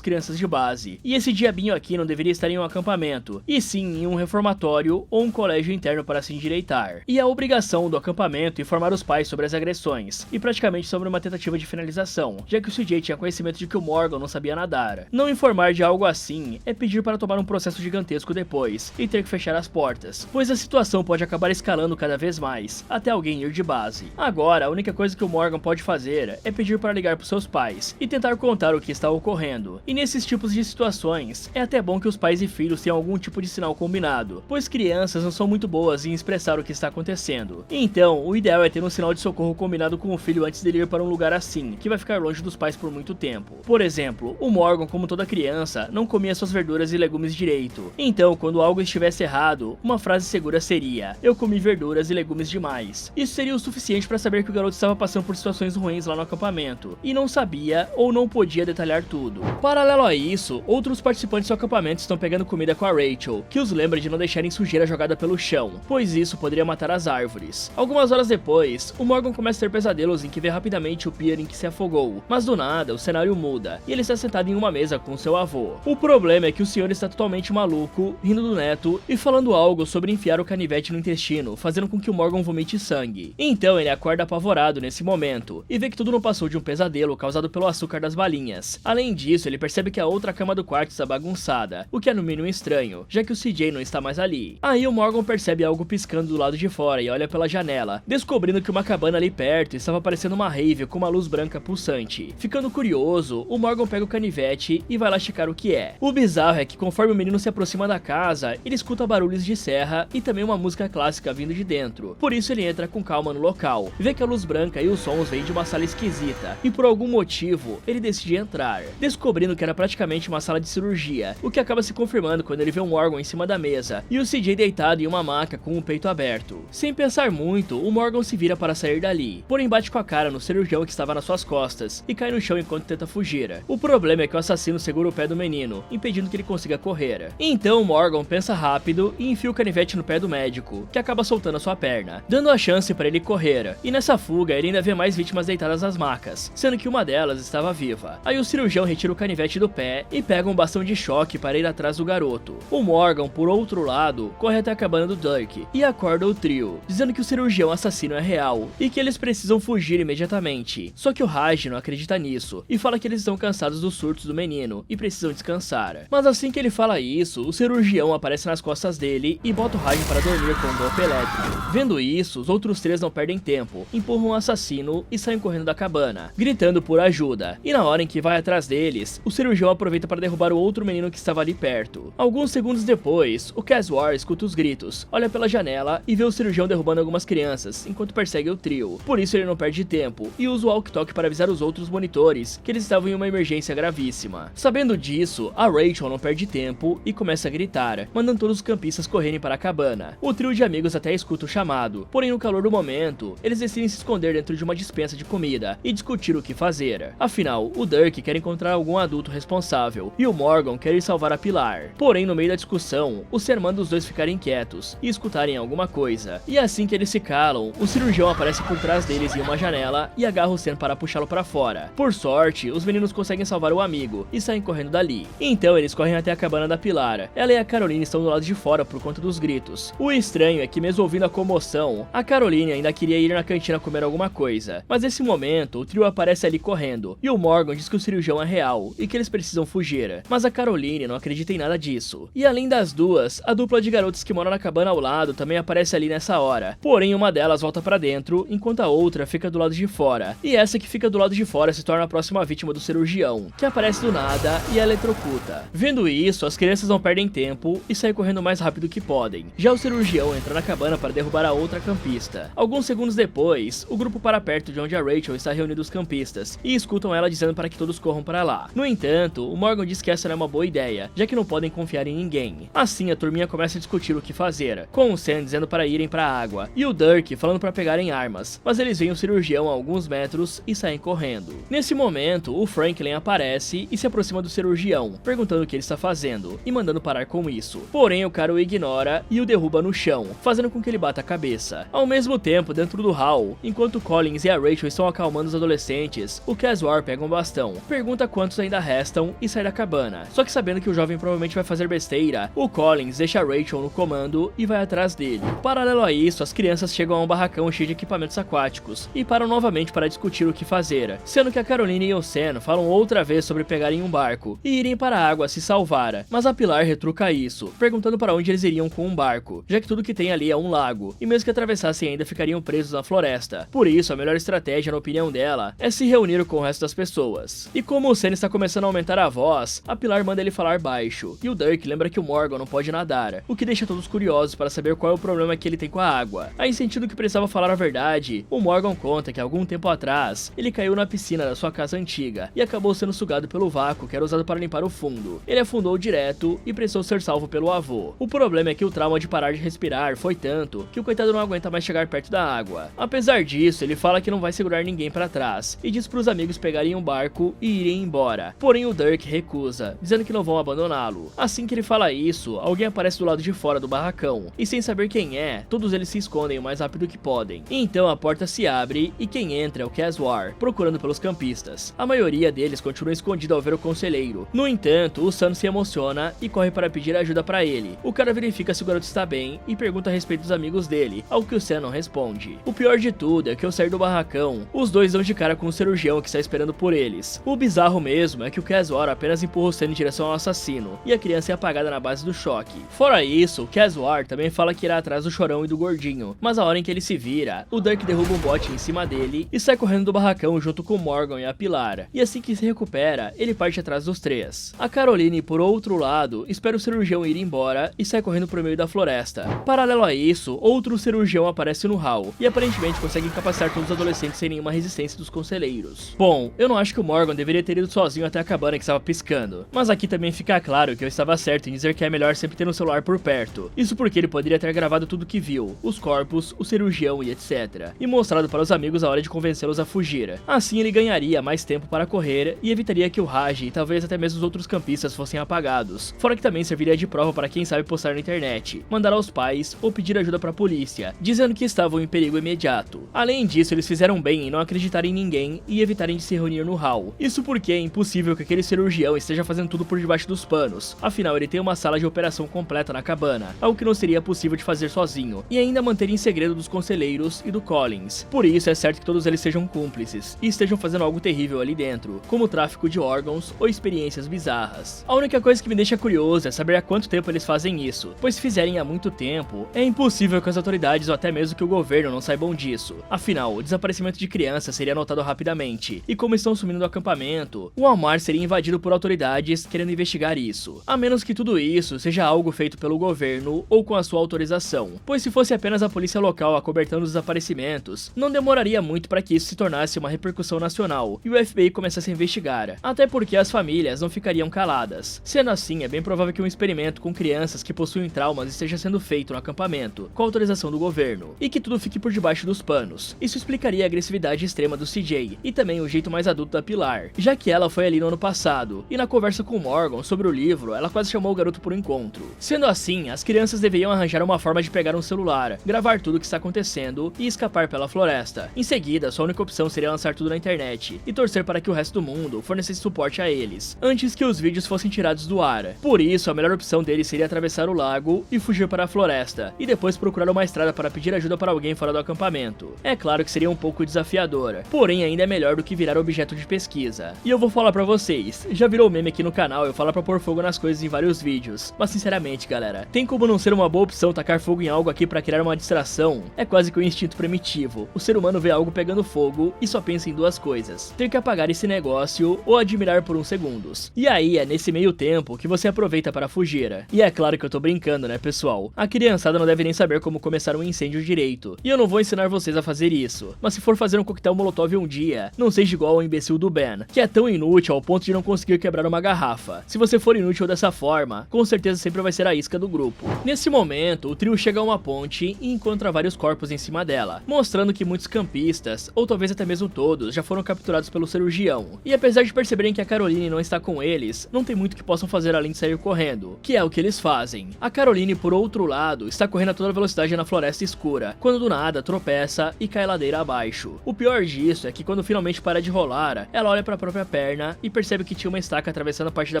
crianças de base, e esse diabinho aqui não deveria estar em um acampamento, e sim em um reformatório ou um colégio interno para se endireitar. E a obrigação do acampamento é informar os pais sobre as agressões, e praticamente sobre uma tentativa de finalização, já que o CJ tinha conhecimento de que o Morgan não sabia nadar. Não informar de algo assim é pedir para tomar um processo gigantesco depois, e ter que fechar as portas, pois a situação pode acabar escalando cada vez mais, até alguém ir de base. Agora, a única coisa que o Morgan pode fazer é pedir para ligar para seus pais, e tentar contar o que está ocorrendo. E nesses tipos de situações, é até bom que os pais e filhos tenham algum tipo de sinal combinado, pois crianças não são muito boas em expressar o que está acontecendo. Então, o ideal é ter um sinal de socorro combinado com o filho antes dele ir para um lugar assim, que vai ficar longe dos pais por muito tempo. Por exemplo, o Morgan, como toda criança, não comia suas verduras e legumes direito. Então, quando algo estivesse errado, uma frase segura seria: "Eu comi verduras e legumes demais". Isso seria o suficiente para saber que o garoto estava passando por situações ruins lá no acampamento, e não sabia ou não podia detalhar tudo. Paralelo a isso, outros participantes do acampamento estão pegando comida com a Rachel, que os lembra de não deixarem sujeira jogada pelo chão, pois isso poderia matar as árvores. Algumas horas depois, o Morgan começa a ter pesadelos em que vê rapidamente o pier em que se afogou, mas do nada o cenário muda, e ele está sentado em uma mesa com seu avô. O problema é que o senhor está totalmente maluco, rindo do neto e falando algo sobre enfiar o canivete no intestino, fazendo com que o Morgan vomite sangue. Então ele acorda apavorado nesse momento, e vê que tudo não passou de um pesadelo causado pelo açúcar das balinhas. Além disso, ele percebe que a outra cama do quarto está bagunçada, o que é no mínimo estranho, já que o CJ não está mais ali. Aí o Morgan percebe algo piscando do lado de fora e olha pela janela, descobrindo que uma cabana ali perto estava parecendo uma rave com uma luz branca pulsante. Ficando curioso, o Morgan pega o canivete e vai lá checar o que é. O bizarro é que conforme o menino se aproxima da casa, ele escuta barulhos de serra e também uma música clássica vindo de dentro. Por isso ele entra com calma no local, vê que a luz branca e os sons vêm de uma sala esquisita, e por algum motivo ele decide entrar, descobrindo que era praticamente uma sala de cirurgia, o que acaba se confirmando quando ele vê um órgão em cima da mesa e o CJ deitado em uma maca com o peito aberto. Sem pensar muito, o Morgan se vira para sair dali, porém bate com a cara no cirurgião que estava nas suas costas e cai no chão enquanto tenta fugir. O problema é que o assassino segura o pé do menino, impedindo que ele consiga correr. Então Morgan pensa rápido e enfia o canivete no pé do médico, que acaba soltando a sua perna, dando a chance para ele correr. E nessa fuga ele ainda vê mais vítimas deitadas nas macas, sendo que uma delas estava viva. Aí o cirurgião retira o canivete do pé e pega um bastão de choque para ir atrás do garoto. O Morgan, por outro lado, corre até a cabana do Dirk e acorda o trio, dizendo que o cirurgião assassino é real e que eles precisam fugir imediatamente. Só que o Raj não acredita nisso e fala que eles estão cansados dos surtos do menino e precisam descansar. Mas assim que ele fala isso, o cirurgião aparece nas costas dele e bota o Raj para dormir com um golpe elétrico. Vendo isso, os outros 3 não perdem tempo, empurram o assassino e saem correndo da cabana, gritando por ajuda. E na hora em que vai atrás deles, o cirurgião aproveita para derrubar o outro menino que estava ali perto. Alguns segundos depois, o Caswar escuta os gritos, olha pela janela e vê o cirurgião derrubando algumas crianças, enquanto persegue o trio. Por isso ele não perde tempo e usa o walkie-talkie para avisar os outros monitores que eles estavam em uma emergência gravíssima. Sabendo disso, a Rachel não perde tempo e começa a gritar, mandando todos os campistas correrem para a cabana. O trio de amigos até escuta o chamado, porém no calor do momento, eles decidem se esconder dentro de uma despensa de comida e discutir o que fazer. Afinal, o Dirk quer encontrar algum adulto responsável e o Morgan quer ir salvar a Pilar. Porém, no meio da discussão, o Ser manda os dois ficarem quietos e escutarem alguma coisa. E assim que eles se calam, o cirurgião aparece por trás deles em uma janela e agarra o Sen para puxá-lo para fora. Por sorte, os meninos conseguem salvar o amigo e saem correndo dali. Então eles correm até a cabana da Pilar. Ela e a Caroline estão do lado de fora por conta dos gritos. O estranho é que mesmo ouvindo a comoção, a Caroline ainda queria ir na cantina comer alguma coisa. Mas nesse momento, o trio aparece ali correndo e o Morgan diz que o cirurgião é real e que eles precisam fugir. Mas a Caroline não acredita em nada disso. E além das duas, a dupla de garotas que moram na cabana ao lado também aparece ali nessa hora. Porém, uma delas volta pra dentro, enquanto a outra fica do lado de fora. E essa que fica do lado de fora se torna a próxima vítima do cirurgião, que aparece do nada e a eletrocuta. Vendo isso, as crianças não perdem tempo e saem correndo o mais rápido que podem. Já o cirurgião entra na cabana para derrubar a outra campista. Alguns segundos depois, o grupo para perto de onde a Rachel está reunindo os campistas e escutam ela dizendo para que todos corram para lá. No entanto, o Morgan diz que essa não é uma boa ideia, já que não podem confiar em ninguém. Assim, a turminha começa a discutir o que fazer, com o Sam dizendo para irem para a água e o Dirk falando para pegarem armas, mas eles veem o cirurgião a alguns metros e saem correndo. Nesse momento, o Franklin aparece e se aproxima do cirurgião, perguntando o que ele está fazendo e mandando parar com isso. Porém, o cara o ignora e o derruba no chão, fazendo com que ele bata a cabeça. Ao mesmo tempo, dentro do hall, enquanto Collins e a Rachel Rachel estão acalmando os adolescentes, o Caswar pega um bastão, pergunta quantos ainda restam e sai da cabana. Só que sabendo que o jovem provavelmente vai fazer besteira, o Collins deixa a Rachel no comando e vai atrás dele. Paralelo a isso, as crianças chegam a um barracão cheio de equipamentos aquáticos e param novamente para discutir o que fazer, sendo que a Caroline e o Sam falam outra vez sobre pegarem um barco e irem para a água se salvar, mas a Pilar retruca isso, perguntando para onde eles iriam com um barco, já que tudo que tem ali é um lago, e mesmo que atravessassem ainda ficariam presos na floresta. Por isso, a melhor estratégia, na opinião dela, é se reunir com o resto das pessoas. E como o Sam está começando a aumentar a voz, a Pilar manda ele falar baixo, e o Dirk lembra que o Morgan não pode nadar, o que deixa todos curiosos para saber qual é o problema que ele tem com a água. Aí, sentindo que precisava falar a verdade, o Morgan conta que algum tempo atrás, ele caiu na piscina da sua casa antiga e acabou sendo sugado pelo vácuo que era usado para limpar o fundo. Ele afundou direto e precisou ser salvo pelo avô. O problema é que o trauma de parar de respirar foi tanto que o coitado não aguenta mais chegar perto da água. Apesar disso, ele fala que não vai segurar ninguém para trás e diz para os amigos pegarem um barco e irem embora. Porém, o Dirk recusa, dizendo que não vão abandoná-lo. Assim que ele fala isso, alguém aparece do lado de fora do barracão e, sem saber quem é, todos eles se escondem o mais rápido que podem. E então a porta se abre e quem entra é o Caswar, procurando pelos campistas. A maioria deles continua escondido ao ver o conselheiro. No entanto, o Sam se emociona e corre para pedir ajuda para ele. O cara verifica se o garoto está bem e pergunta a respeito dos amigos dele, ao que o Sam não responde. O pior de tudo é que ao sair do barracão, os dois dão de cara com o cirurgião que está esperando por eles. O bizarro mesmo é que o Caswar apenas empurra o Sam em direção ao assassino, e a criança é apagada na base do choque. Fora isso, o Caswar também fala que irá atrás do Chorão e do Gordinho, mas a hora em que ele se vira, o Dirk derruba um bote em cima dele e sai correndo do barracão junto com o Morgan e a Pilar, e assim que se recupera, ele parte atrás dos três. A Caroline, por outro lado, espera o cirurgião ir embora e sai correndo pro meio da floresta. Paralelo a isso, outro cirurgião aparece no hall e aparentemente consegue incapacitar todos os adolescentes sem nenhuma resistência dos conselheiros. Bom, eu não acho que o Morgan deveria ter ido sozinho até a cabana que estava piscando, mas aqui também fica claro que eu estava certo em dizer que é melhor sempre ter um celular por perto. Isso porque ele poderia ter gravado tudo que viu, os corpos, o cirurgião e etc, e mostrado para os amigos a hora de convencê-los a fugir. Assim ele ganharia mais tempo para correr e evitaria que o Raj e talvez até mesmo os outros campistas fossem apagados, fora que também serviria de prova para quem sabe postar na internet, mandar aos pais ou pedir ajuda para a polícia, dizendo que estavam em perigo imediato. Além disso, eles fizeram bem em não acreditar em ninguém e evitarem de se reunir no hall. Isso porque é impossível que aquele cirurgião esteja fazendo tudo por debaixo dos panos, afinal ele tem uma sala de operação completa na cabana, algo que não seria possível de fazer sozinho, e ainda manter em segredo dos conselheiros e do Collins. Por isso é certo que todos eles sejam cúmplices e estejam fazendo algo terrível ali dentro, como tráfico de órgãos ou experiências bizarras. A única coisa que me deixa curioso é saber há quanto tempo eles fazem isso, pois se fizerem há muito tempo, é impossível que as autoridades ou até mesmo que o governo não saibam disso. Afinal, o desaparecimento de crianças seria notado rapidamente, e como estão sumindo do acampamento, o Almar seria invadido por autoridades querendo investigar isso, a menos que tudo isso seja algo feito pelo governo ou com a sua autorização, pois se fosse apenas a polícia local acobertando os desaparecimentos, não demoraria muito para que isso se tornasse uma repercussão nacional e o FBI começasse a investigar, até porque as famílias não ficariam caladas. Sendo assim, é bem provável que um experimento com crianças que possuem traumas esteja sendo feito no acampamento, com autorização do governo, e que tudo fique por debaixo dos panos. Isso explicaria a agressividade extrema do CJ, e também o jeito mais adulto da Pilar, já que ela foi ali no ano passado, e na conversa com Morgan sobre o livro, ela quase chamou o garoto por um encontro. Sendo assim, as crianças deveriam arranjar uma forma de pegar um celular, gravar tudo o que está acontecendo e escapar pela floresta. Em seguida, sua única opção seria lançar tudo na internet e torcer para que o resto do mundo fornecesse suporte a eles, antes que os vídeos fossem tirados do ar. Por isso, a melhor opção deles seria atravessar o lago e fugir para a floresta, e depois procurar uma estrada para pedir ajuda para alguém fora do acampamento. É claro que seria um pouco desafiador, porém ainda é melhor do que virar objeto de pesquisa. E eu vou falar pra vocês, já virou meme aqui no canal eu falar pra pôr fogo nas coisas em vários vídeos, mas sinceramente galera, tem como não ser uma boa opção tacar fogo em algo aqui pra criar uma distração? É quase que um instinto primitivo, o ser humano vê algo pegando fogo e só pensa em duas coisas: ter que apagar esse negócio ou admirar por uns segundos. E aí é nesse meio tempo que você aproveita para fugir. E é claro que eu tô brincando, né pessoal? A criançada não deve nem saber como começar um incêndio direito, e eu não vou ensinar vocês a fazer isso, mas se for fazer um coquetel molotov um dia, não seja igual ao imbecil do Ben, que é tão inútil ao ponto de não conseguir quebrar uma garrafa. Se você for inútil dessa forma, com certeza sempre vai ser a isca do grupo. Nesse momento, o trio chega a uma ponte e encontra vários corpos em cima dela, mostrando que muitos campistas, ou talvez até mesmo todos, já foram capturados pelo cirurgião. E apesar de perceberem que a Caroline não está com eles, não tem muito que possam fazer além de sair correndo, que é o que eles fazem. A Caroline, por outro lado, está correndo a toda velocidade na floresta escura, quando do nada tropeça e cai ladeira abaixo. lixo. O pior disso é que quando finalmente para de rolar, ela olha para a própria perna e percebe que tinha uma estaca atravessando a parte da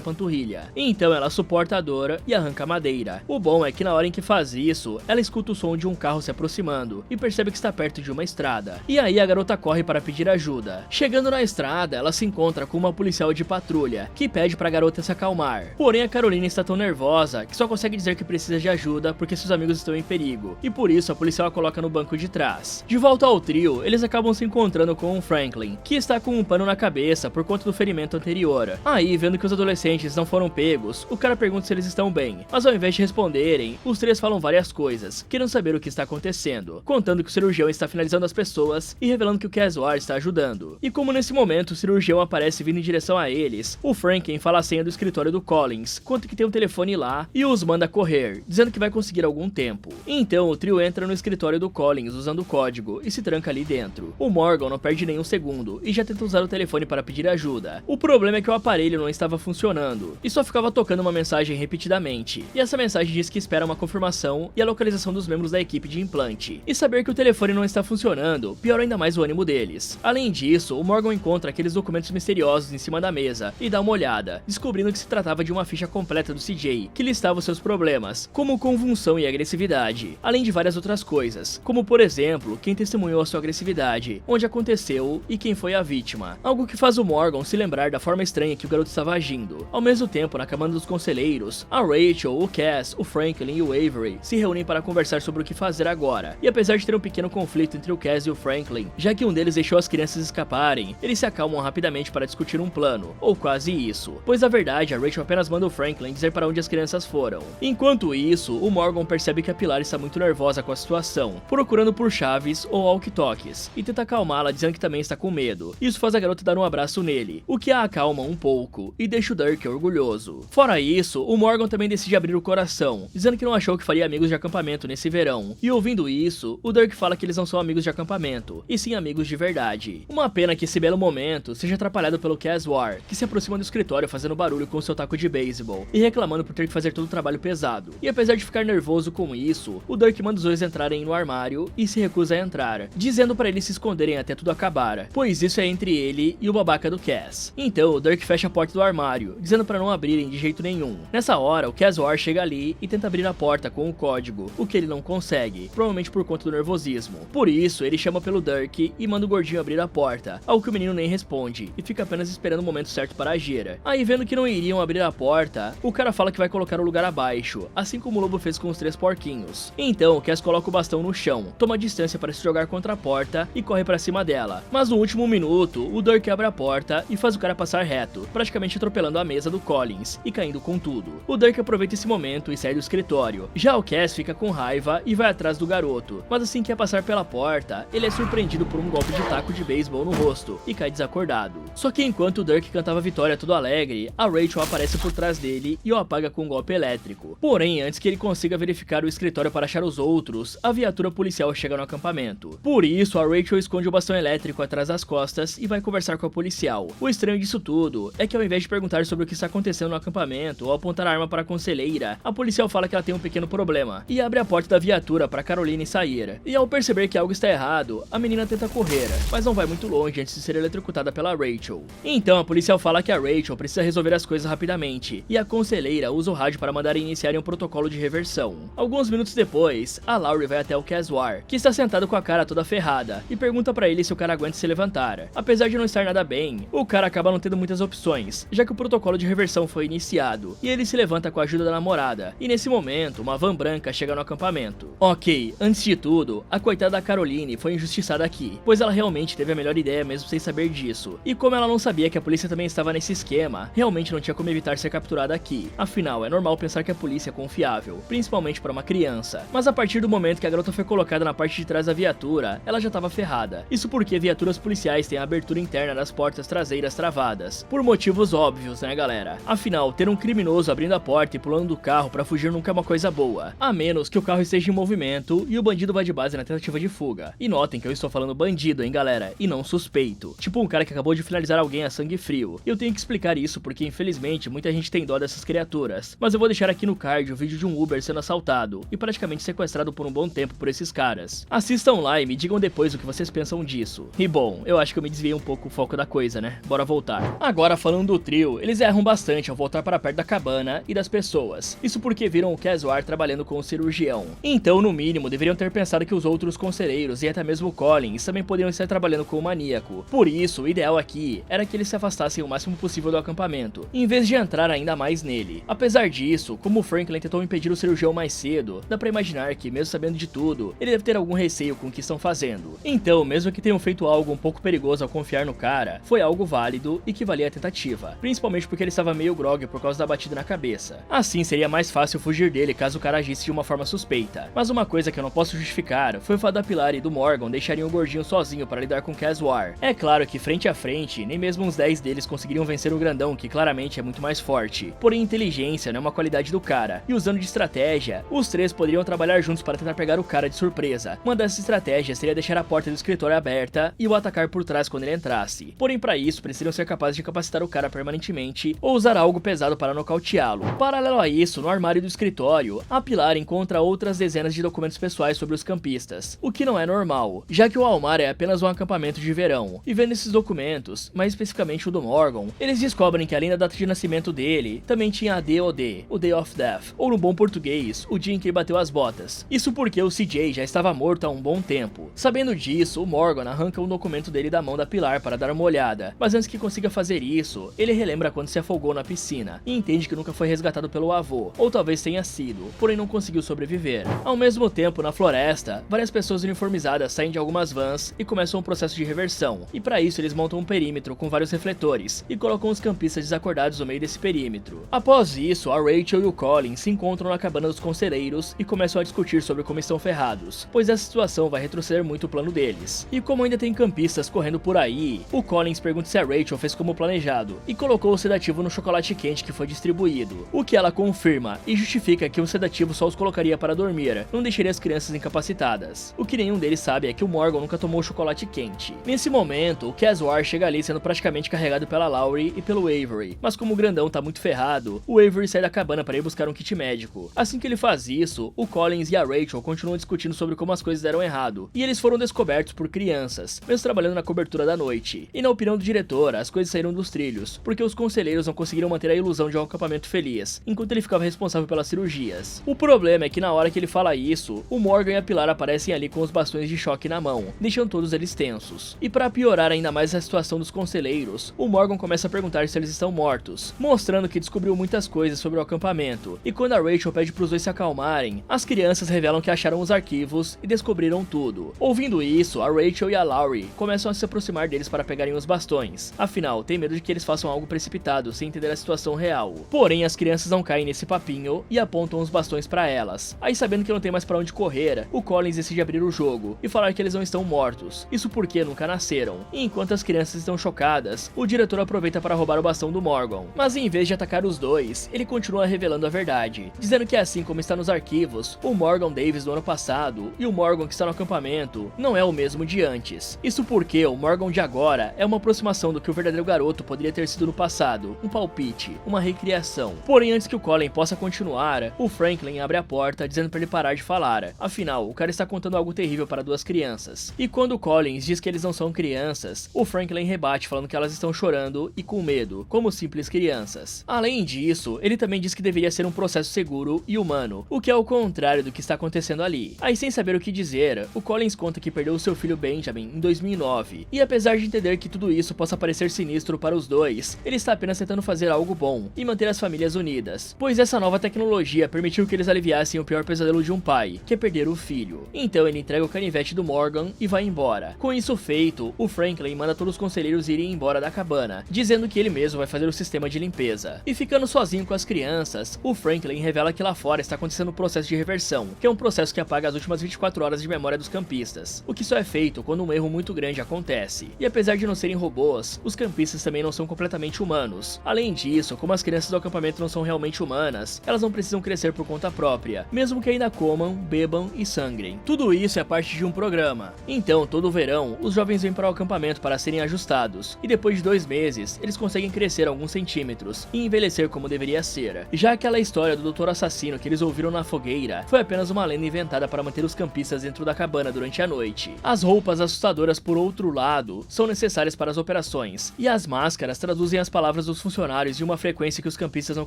panturrilha. Então ela suporta a dor e arranca a madeira. O bom é que na hora em que faz isso, ela escuta o som de um carro se aproximando e percebe que está perto de uma estrada. E aí a garota corre para pedir ajuda. Chegando na estrada, ela se encontra com uma policial de patrulha, que pede para a garota se acalmar. Porém a Caroline está tão nervosa que só consegue dizer que precisa de ajuda porque seus amigos estão em perigo, e por isso a policial a coloca no banco de trás. De volta ao trio, eles acabam se encontrando com o Franklin, que está com um pano na cabeça por conta do ferimento anterior. Aí, vendo que os adolescentes não foram pegos, o cara pergunta se eles estão bem, mas ao invés de responderem, os três falam várias coisas, querendo saber o que está acontecendo, contando que o cirurgião está finalizando as pessoas e revelando que o Caswar está ajudando. E como nesse momento o cirurgião aparece vindo em direção a eles, o Franklin fala a senha do escritório do Collins, conta que tem um telefone lá e os manda correr, dizendo que vai conseguir algum tempo. Então o trio entra no escritório do Collins usando o código e se tranca ali dentro. O Morgan não perde nenhum segundo e já tenta usar o telefone para pedir ajuda. O problema é que o aparelho não estava funcionando e só ficava tocando uma mensagem repetidamente. E essa mensagem diz que espera uma confirmação e a localização dos membros da equipe de implante. E saber que o telefone não está funcionando piora ainda mais o ânimo deles. Além disso, o Morgan encontra aqueles documentos misteriosos em cima da mesa e dá uma olhada, descobrindo que se tratava de uma ficha completa do CJ, que listava os seus problemas, como convulsão e agressividade, além de várias outras coisas, como por exemplo, quem testemunhou a sua agressividade, onde aconteceu e quem foi a vítima. Algo que faz o Morgan se lembrar da forma estranha que o garoto estava agindo. Ao mesmo tempo, na Câmara dos Conselheiros, a Rachel, o Cass, o Franklin e o Avery se reúnem para conversar sobre o que fazer agora. E apesar de ter um pequeno conflito entre o Cass e o Franklin, já que um deles deixou as crianças escaparem, eles se acalmam rapidamente para discutir um plano, ou quase isso, pois na verdade a Rachel apenas manda o Franklin dizer para onde as crianças foram. Enquanto isso, o Morgan percebe que a Pilar está muito nervosa com a situação, procurando por chaves ou walkie-talkies, e tenta acalmá-la dizendo que também está com medo. Isso faz a garota dar um abraço nele, o que a acalma um pouco e deixa o Dirk orgulhoso. Fora isso, o Morgan também decide abrir o coração, dizendo que não achou que faria amigos de acampamento nesse verão. E ouvindo isso, o Dirk fala que eles não são amigos de acampamento, e sim amigos de verdade. Uma pena que esse belo momento seja atrapalhado pelo Caswar, que se aproxima do escritório fazendo barulho com seu taco de beisebol e reclamando por ter que fazer todo o trabalho pesado. E apesar de ficar nervoso com isso, o Dirk manda os dois entrarem no armário e se recusa a entrar, dizendo para eles se esconderem até tudo acabar, pois isso é entre ele e o babaca do Cass. Então o Dirk fecha a porta do armário, dizendo para não abrirem de jeito nenhum. Nessa hora, o Caswar chega ali e tenta abrir a porta com o código, o que ele não consegue, provavelmente por conta do nervosismo. Por isso, ele chama pelo Dirk e manda o gordinho abrir a porta, ao que o menino nem responde, e fica apenas esperando o momento certo para agir. Aí, vendo que não iriam abrir a porta, o cara fala que vai colocar o lugar abaixo, assim como o lobo fez com os três porquinhos. Então, o Cass coloca o bastão no chão, toma distância para se jogar contra a porta e corre para cima dela. Mas no último minuto, o Dirk abre a porta e faz o cara passar reto, praticamente atropelando a mesa do Collins e caindo com tudo. O Dirk aproveita esse momento e sai do escritório. Já o Cass fica com raiva e vai atrás do garoto, mas assim que é passar pela porta, ele é surpreendido por um golpe de taco de beisebol no rosto e cai desacordado. Só que enquanto o Dirk cantava vitória todo alegre, a Rachel aparece por trás dele e o apaga com um golpe elétrico. Porém, antes que ele consiga verificar o escritório para achar os outros, a viatura policial chega no acampamento. Por isso, a Rachel esconde o bastão elétrico atrás das costas e vai conversar com a policial. O estranho disso tudo é que ao invés de perguntar sobre o que está acontecendo no acampamento ou apontar a arma para a conselheira, a policial fala que ela tem um pequeno problema e abre a porta da viatura para Caroline sair. E ao perceber que algo está errado, a menina tenta correr, mas não vai muito longe antes de ser eletrocutada pela Rachel. Então a policial fala que a Rachel precisa resolver as coisas rapidamente, e a conselheira usa o rádio para mandar iniciarem um protocolo de reversão. Alguns minutos depois, a Laurie vai até o Caswar, que está sentado com a cara toda ferrada, e pergunta para ele se o cara aguenta se levantar. Apesar de não estar nada bem, o cara acaba não tendo muitas opções, já que o protocolo de reversão foi iniciado, e ele se levanta com a ajuda da namorada, e nesse momento, uma van branca chega no acampamento. Ok, antes de tudo, a coitada da Caroline foi injustiçada aqui, pois ela realmente teve a melhor ideia mesmo sem saber disso, e como ela não sabia que a polícia também estava nesse esquema, realmente não tinha como evitar ser capturada aqui. Afinal, é normal pensar que a polícia é confiável, principalmente para uma criança. Mas a partir do momento que a garota foi colocada na parte de trás da viatura, ela já estava ferrada. Isso porque viaturas policiais têm a abertura interna das portas traseiras travadas, por motivos óbvios, né galera? Afinal, ter um criminoso abrindo a porta e pulando do carro para fugir nunca é uma coisa boa, a menos que o carro esteja em movimento e o bandido vá de base na tentativa de fuga. E notem que eu estou falando bandido, hein galera, e não suspeito. Tipo um cara que acabou de finalizar alguém a sangue frio. E eu tenho que explicar isso porque infelizmente muita gente tem dó dessas criaturas. Mas eu vou deixar aqui no card o vídeo de um Uber sendo assaltado e praticamente sequestrado por um bom tempo por esses caras. Assistam lá e me digam depois o que vocês vocês pensam disso? E bom, eu acho que eu me desviei um pouco o foco da coisa, né? Bora voltar. Agora falando do trio, eles erram bastante ao voltar para perto da cabana e das pessoas. Isso porque viram o Caesar trabalhando com o cirurgião. Então, no mínimo, deveriam ter pensado que os outros conselheiros e até mesmo o Collins também poderiam estar trabalhando com o maníaco. Por isso, o ideal aqui era que eles se afastassem o máximo possível do acampamento, em vez de entrar ainda mais nele. Apesar disso, como o Franklin tentou impedir o cirurgião mais cedo, dá pra imaginar que, mesmo sabendo de tudo, ele deve ter algum receio com o que estão fazendo. Então, mesmo que tenham feito algo um pouco perigoso ao confiar no cara, foi algo válido e que valia a tentativa, principalmente porque ele estava meio grog por causa da batida na cabeça. Assim, seria mais fácil fugir dele caso o cara agisse de uma forma suspeita. Mas uma coisa que eu não posso justificar foi o fato da Pilar e do Morgan deixarem o gordinho sozinho para lidar com Caesar. É claro que frente a frente, nem mesmo uns 10 deles conseguiriam vencer o grandão, que claramente é muito mais forte. Porém, inteligência não é uma qualidade do cara, e usando de estratégia, os três poderiam trabalhar juntos para tentar pegar o cara de surpresa. Uma dessas estratégias seria deixar a porta do escritório aberta e o atacar por trás quando ele entrasse. Porém, para isso, precisariam ser capazes de incapacitar o cara permanentemente ou usar algo pesado para nocauteá-lo. Paralelo a isso, no armário do escritório, a Pilar encontra outras dezenas de documentos pessoais sobre os campistas, o que não é normal, já que o Almar é apenas um acampamento de verão. E vendo esses documentos, mais especificamente o do Morgan, eles descobrem que além da data de nascimento dele, também tinha a DOD, o Day of Death, ou no bom português, o dia em que ele bateu as botas. Isso porque o CJ já estava morto há um bom tempo. Sabendo disso, o Morgan arranca um documento dele da mão da Pilar para dar uma olhada, mas antes que consiga fazer isso, ele relembra quando se afogou na piscina, e entende que nunca foi resgatado pelo avô, ou talvez tenha sido, porém não conseguiu sobreviver. Ao mesmo tempo, na floresta, várias pessoas uniformizadas saem de algumas vans e começam um processo de reversão, e para isso eles montam um perímetro com vários refletores, e colocam os campistas desacordados no meio desse perímetro. Após isso, a Rachel e o Colin se encontram na cabana dos conselheiros e começam a discutir sobre como estão ferrados, pois essa situação vai retroceder muito o plano deles. E como ainda tem campistas correndo por aí, o Collins pergunta se a Rachel fez como planejado, e colocou o sedativo no chocolate quente que foi distribuído, o que ela confirma e justifica que o sedativo só os colocaria para dormir, não deixaria as crianças incapacitadas. O que nenhum deles sabe é que o Morgan nunca tomou chocolate quente. Nesse momento, o Caesar chega ali sendo praticamente carregado pela Laurie e pelo Avery, mas como o grandão tá muito ferrado, o Avery sai da cabana para ir buscar um kit médico. Assim que ele faz isso, o Collins e a Rachel continuam discutindo sobre como as coisas deram errado, e eles foram descobertos por crianças, mesmo trabalhando na cobertura da noite. E na opinião do diretor, as coisas saíram dos trilhos, porque os conselheiros não conseguiram manter a ilusão de um acampamento feliz, enquanto ele ficava responsável pelas cirurgias. O problema é que na hora que ele fala isso, o Morgan e a Pilar aparecem ali com os bastões de choque na mão, deixando todos eles tensos. E para piorar ainda mais a situação dos conselheiros, o Morgan começa a perguntar se eles estão mortos, mostrando que descobriu muitas coisas sobre o acampamento. E quando a Rachel pede pros dois se acalmarem, as crianças revelam que acharam os arquivos e descobriram tudo. Ouvindo isso, a Rachel e a Laurie começam a se aproximar deles para pegarem os bastões. Afinal, tem medo de que eles façam algo precipitado sem entender a situação real. Porém, as crianças não caem nesse papinho e apontam os bastões para elas. Aí, sabendo que não tem mais para onde correr, o Collins decide abrir o jogo e falar que eles não estão mortos. Isso porque nunca nasceram. E enquanto as crianças estão chocadas, o diretor aproveita para roubar o bastão do Morgan. Mas em vez de atacar os dois, ele continua revelando a verdade, dizendo que assim como está nos arquivos, o Morgan Davis do ano passado e o Morgan que está no acampamento não é o mesmo de antes. Isso porque o Morgan de agora é uma aproximação do que o verdadeiro garoto poderia ter sido no passado, um palpite, uma recriação. Porém, antes que o Colin possa continuar, o Franklin abre a porta dizendo para ele parar de falar. Afinal, o cara está contando algo terrível para duas crianças. E quando o Collins diz que eles não são crianças, o Franklin rebate falando que elas estão chorando e com medo, como simples crianças. Além disso, ele também diz que deveria ser um processo seguro e humano, o que é o contrário do que está acontecendo ali. Aí, sem saber o que dizer, o Collins conta que perdeu o seu filho Benjamin em 2009, e apesar de entender que tudo isso possa parecer sinistro para os dois, ele está apenas tentando fazer algo bom e manter as famílias unidas, pois essa nova tecnologia permitiu que eles aliviassem o pior pesadelo de um pai, que é perder o filho. Então ele entrega o canivete do Morgan e vai embora. Com isso feito, o Franklin manda todos os conselheiros irem embora da cabana, dizendo que ele mesmo vai fazer o sistema de limpeza. E ficando sozinho com as crianças, o Franklin revela que lá fora está acontecendo um processo de reversão, que é um processo que apaga as últimas 24 horas de memória dos campistas, o que só é feito quando um erro muito grande acontece. E apesar de não serem robôs, os campistas também não são completamente humanos. Além disso, como as crianças do acampamento não são realmente humanas, elas não precisam crescer por conta própria, mesmo que ainda comam, bebam e sangrem. Tudo isso é parte de um programa. Então, todo verão, os jovens vêm para o acampamento para serem ajustados, e depois de 2 meses, eles conseguem crescer alguns centímetros e envelhecer como deveria ser. Já aquela história do Dr. Assassino que eles ouviram na fogueira foi apenas uma lenda inventada para manter os campistas dentro da cabana durante a noite. As roupas assustadoras, por outro lado, são necessárias para as operações, e as máscaras traduzem as palavras dos funcionários de uma frequência que os campistas não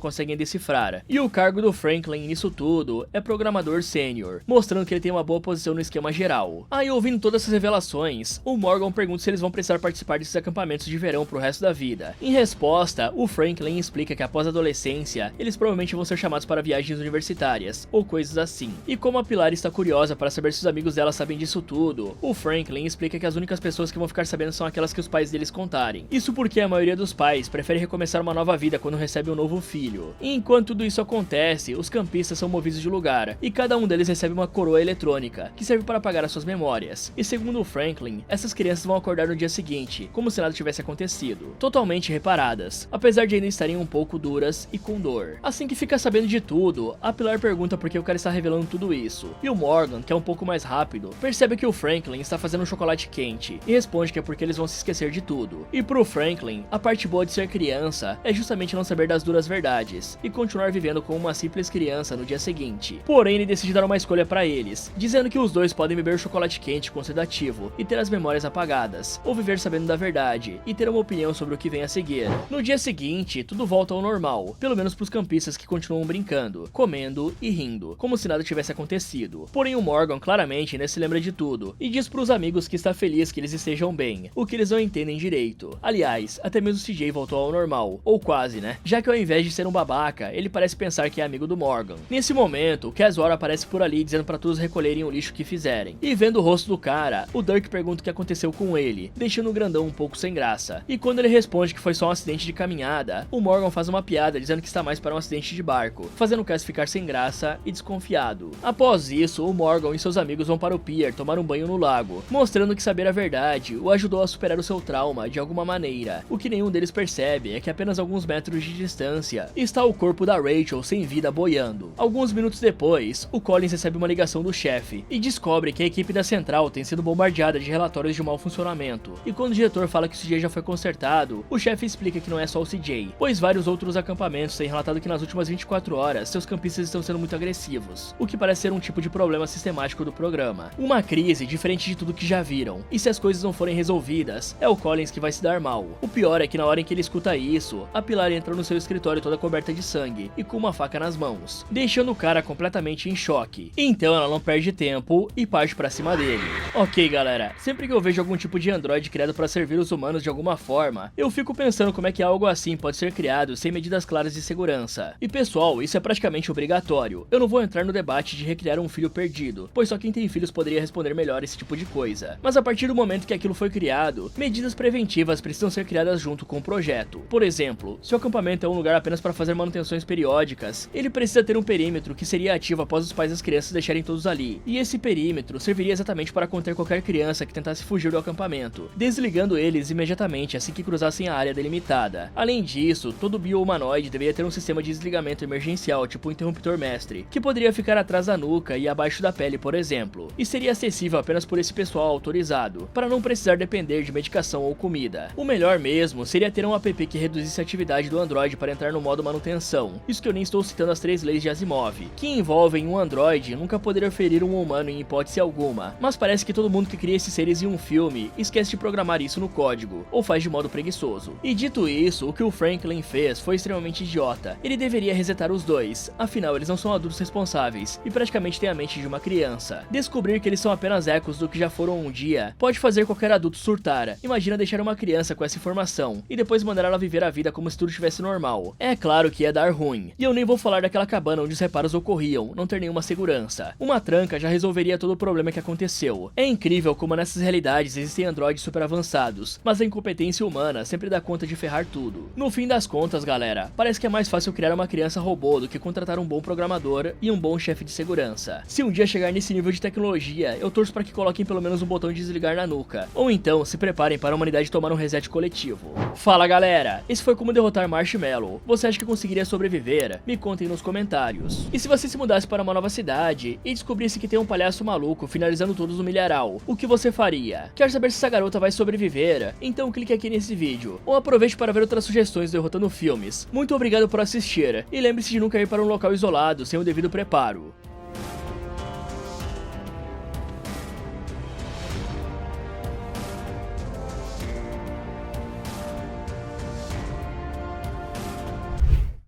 conseguem decifrar. E o cargo do Franklin nisso tudo é programador sênior, mostrando que ele tem uma boa posição no esquema geral. Aí, ouvindo todas essas revelações, o Morgan pergunta se eles vão precisar participar desses acampamentos de verão pro resto da vida. Em resposta, o Franklin explica que após a adolescência, eles provavelmente vão ser chamados para viagens universitárias, ou coisas assim. E como a Pilar está curiosa para saber se os amigos dela sabem disso tudo, o Franklin explica que as únicas pessoas que vão ficar sabendo são aquelas que os pais deles contarem. Isso porque a maioria dos pais prefere recomeçar uma nova vida quando recebe um novo filho. E enquanto tudo isso acontece, os campistas são movidos de lugar, e cada um deles recebe uma coroa eletrônica, que serve para apagar as suas memórias. E segundo o Franklin, essas crianças vão acordar no dia seguinte, como se nada tivesse acontecido, totalmente reparadas, apesar de ainda estarem um pouco duras e com dor. Assim que fica sabendo de tudo, a Pilar pergunta por que o cara está revelando tudo isso, e o Morgan, que é um pouco mais rápido, percebe que o Franklin está fazendo um chocolate quente, e responde que é porque eles vão se esquecer de tudo. E pro Franklin, a parte boa de ser criança é justamente não saber das duras verdades, e continuar vivendo como uma simples criança no dia seguinte. Porém, ele decide dar uma escolha pra eles, dizendo que os dois podem beber chocolate quente com sedativo e ter as memórias apagadas, ou viver sabendo da verdade e ter uma opinião sobre o que vem a seguir. No dia seguinte, tudo volta ao normal, pelo menos pros campistas, que continuam brincando, comendo e rindo, como se nada tivesse acontecido. Porém, o Morgan claramente ainda se lembra de tudo e diz pros amigos que está feliz que eles estejam bem, o que eles não entendem direito. Aliás, até mesmo o CJ voltou ao normal, ou quase, né? Já que ao invés de ser um babaca, ele parece pensar que é amigo do Morgan. Nesse momento, o Caswell aparece por ali dizendo pra todos recolherem o lixo que fizerem. E vendo o rosto do cara, o Dirk pergunta o que aconteceu com ele, deixando o grandão um pouco sem graça. E quando ele responde que foi só um acidente de caminhada, o Morgan faz uma piada dizendo que está mais para um acidente de barco, fazendo o Cass ficar sem graça e desconfiado. Após isso, o Morgan e seus amigos vão para o pier tomar um banho no lago, mostrando que saber a verdade o ajudou a superar o seu trauma de alguma maneira. O que nenhum deles percebe é que apenas alguns metros de distância está o corpo da Rachel sem vida boiando. Alguns minutos depois, o Collins recebe uma ligação do chefe e descobre que a equipe da central tem sido bombardeada de relatórios de mau funcionamento. E quando o diretor fala que o CJ já foi consertado, o chefe explica que não é só o CJ, pois vários outros acampamentos têm relatado que nas últimas 24 horas seus campistas estão sendo muito agressivos, o que parece ser um tipo de problema sistemático do programa. Uma crise diferente de tudo que já viram, e se as coisas não forem resolvidas, é o Collins que vai se dar mal. O pior é que na hora em que ele escuta isso, a Pilar entra no seu escritório toda coberta de sangue e com uma faca nas mãos, deixando o cara completamente em choque. Então ela não perde tempo e parte pra cima dele. Ok, galera, sempre que eu vejo algum tipo de androide criado para servir os humanos de alguma forma, eu fico pensando como é que algo assim pode ser criado sem medidas claras de segurança. E pessoal, isso é praticamente obrigatório. Eu não vou entrar no debate de recriar um filho perdido, pois só quem tem filhos poderia responder melhor esse tipo de coisa. Mas a partir do momento que aquilo foi criado, medidas preventivas precisam ser criadas junto com o projeto. Por exemplo, se o acampamento é um lugar apenas para fazer manutenções periódicas, ele precisa ter um perímetro que seria ativo após os pais das crianças deixarem todos ali. E esse perímetro serviria exatamente para conter qualquer criança que tentasse fugir do acampamento, desligando eles imediatamente assim que cruzassem a área delimitada. Além disso, todo bio-humanoide deveria ter um sistema de desligamento emergencial, tipo um interruptor mestre, que poderia ficar atrás da nuca e abaixo da pele, por exemplo, e seria acessível apenas por esse pessoal autorizado, para não precisar depender de medicação ou comida. O melhor mesmo seria ter um app que reduzisse a atividade do Android para entrar no modo manutenção, isso que eu nem estou citando as 3 leis de Asimov, que envolvem um Android nunca poder ferir um humano em hipótese alguma, mas parece que todo mundo que cria esses seres em um filme esquece de programar isso no código, ou faz de modo preguiçoso. E dito isso, o que o Franklin fez foi extremamente idiota. Ele deveria resetar os dois, afinal eles não são adultos responsáveis, e praticamente têm a mente de uma criança. Descobrir que eles são apenas ecos do que já foram um dia, pode fazer qualquer adulto surtar. Imagina deixar uma criança com essa informação, e depois mandar ela viver a vida como se tudo estivesse normal. É claro que ia dar ruim. E eu nem vou falar daquela cabana onde os reparos ocorriam, não ter nenhuma segurança. Uma tranca já resolveria todo o problema que aconteceu. É incrível como nessas realidades existem androides super avançados, mas a incompetência humana sempre dá conta de ferrar tudo. No fim das contas, galera, parece que é mais fácil criar uma criança robô do que contratar um bom programador e um bom chefe de segurança. Se um dia chegar nesse nível de tecnologia, eu torço para que coloquem pelo menos um botão de desligar na nuca. Ou então, se preparem para a humanidade tomar um reset coletivo. Fala, galera! Esse foi como derrotar Marshmallow. Você acha que conseguiria sobreviver? Me contem nos comentários. E se você se mudasse para uma nova cidade e descobrisse que tem um palhaço maluco finalizando todos no milharal, o que você faria? Quer saber se essa garota vai sobreviver? Então clique aqui nesse vídeo. Ou aproveite para ver outras sugestões do Derrotando Filmes. Muito obrigado por assistir. E lembre-se de nunca ir para um local isolado sem o devido preparo.